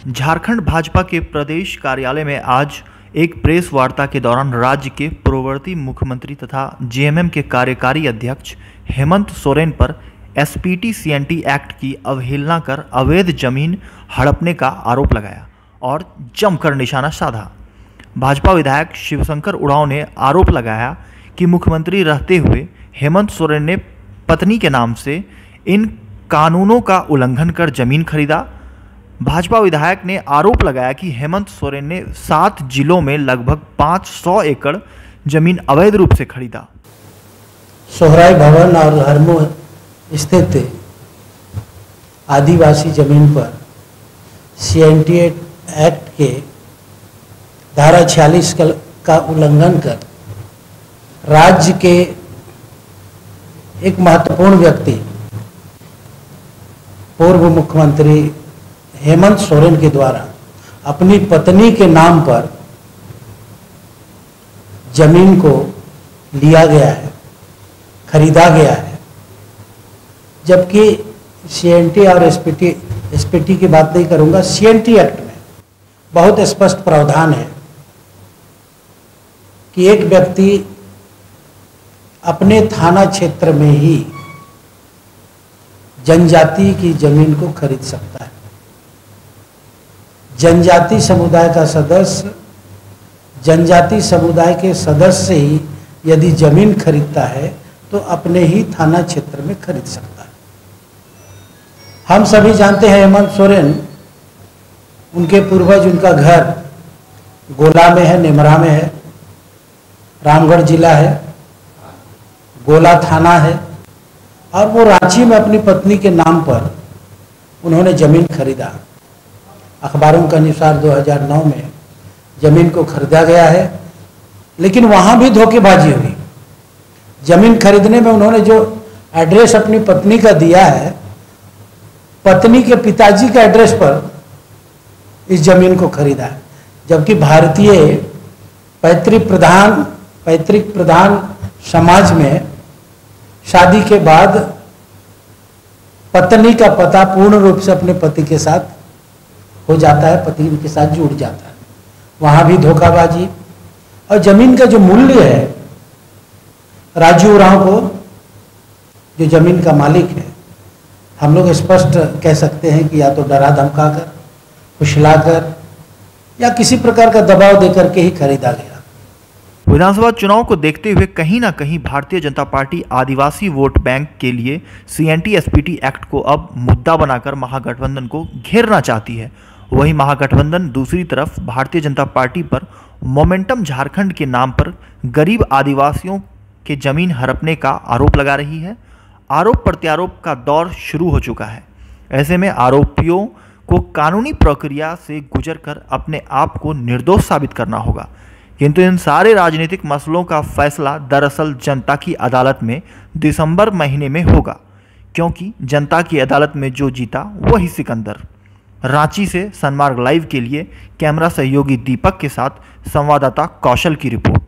झारखंड भाजपा के प्रदेश कार्यालय में आज एक प्रेस वार्ता के दौरान राज्य के पूर्ववर्ती मुख्यमंत्री तथा जेएमएम के कार्यकारी अध्यक्ष हेमंत सोरेन पर एसपीटी सीएनटी एक्ट की अवहेलना कर अवैध जमीन हड़पने का आरोप लगाया और जमकर निशाना साधा। भाजपा विधायक शिवशंकर उरांव ने आरोप लगाया कि मुख्यमंत्री रहते हुए हेमंत सोरेन ने पत्नी के नाम से इन कानूनों का उल्लंघन कर जमीन खरीदा। भाजपा विधायक ने आरोप लगाया कि हेमंत सोरेन ने 7 जिलों में लगभग 500 एकड़ जमीन अवैध रूप से खरीदा। सोहराय भवन और हरमो स्थित आदिवासी जमीन पर सीएनटी एक्ट के धारा 46 का उल्लंघन कर राज्य के एक महत्वपूर्ण व्यक्ति पूर्व मुख्यमंत्री हेमंत सोरेन के द्वारा अपनी पत्नी के नाम पर जमीन को लिया गया है, खरीदा गया है। जबकि सीएनटी और एसपीटी की बात नहीं करूंगा, सीएनटी एक्ट में बहुत स्पष्ट प्रावधान है कि एक व्यक्ति अपने थाना क्षेत्र में ही जनजाति की जमीन को खरीद सकता है। जनजाति समुदाय का सदस्य जनजाति समुदाय के सदस्य ही यदि जमीन खरीदता है तो अपने ही थाना क्षेत्र में खरीद सकता है। हम सभी जानते हैं हेमंत सोरेन, उनके पूर्वज, उनका घर गोला में है, नेमरा में है, रामगढ़ जिला है, गोला थाना है, और वो रांची में अपनी पत्नी के नाम पर उन्होंने जमीन खरीदा। अखबारों के अनुसार 2009 में जमीन को खरीदा गया है, लेकिन वहां भी धोखेबाजी हुई। जमीन खरीदने में उन्होंने जो एड्रेस अपनी पत्नी का दिया है, पत्नी के पिताजी का एड्रेस पर इस जमीन को खरीदा है। जबकि भारतीय पैतृक प्रधान समाज में शादी के बाद पत्नी का पता पूर्ण रूप से अपने पति के साथ हो जाता है, पति के साथ जुड़ जाता है। वहां भी धोखाबाजी। और जमीन का जो मूल्य है, राजू उरांव को, जो जमीन का मालिक है, हम लोग स्पष्ट कह सकते हैं कि या तो डरा धमकाकर, फुसलाकर या किसी प्रकार का दबाव देकर के ही खरीदा गया। विधानसभा चुनाव को देखते हुए कहीं ना कहीं भारतीय जनता पार्टी आदिवासी वोट बैंक के लिए सीएनटी एसपीटी एक्ट को अब मुद्दा बनाकर महागठबंधन को घेरना चाहती है। वहीं महागठबंधन दूसरी तरफ भारतीय जनता पार्टी पर मोमेंटम झारखंड के नाम पर गरीब आदिवासियों के जमीन हड़पने का आरोप लगा रही है। आरोप प्रत्यारोप का दौर शुरू हो चुका है। ऐसे में आरोपियों को कानूनी प्रक्रिया से गुजरकर अपने आप को निर्दोष साबित करना होगा। किंतु इन सारे राजनीतिक मसलों का फैसला दरअसल जनता की अदालत में दिसंबर महीने में होगा, क्योंकि जनता की अदालत में जो जीता वही सिकंदर। रांची से सनमार्ग लाइव के लिए कैमरा सहयोगी दीपक के साथ संवाददाता कौशल की रिपोर्ट।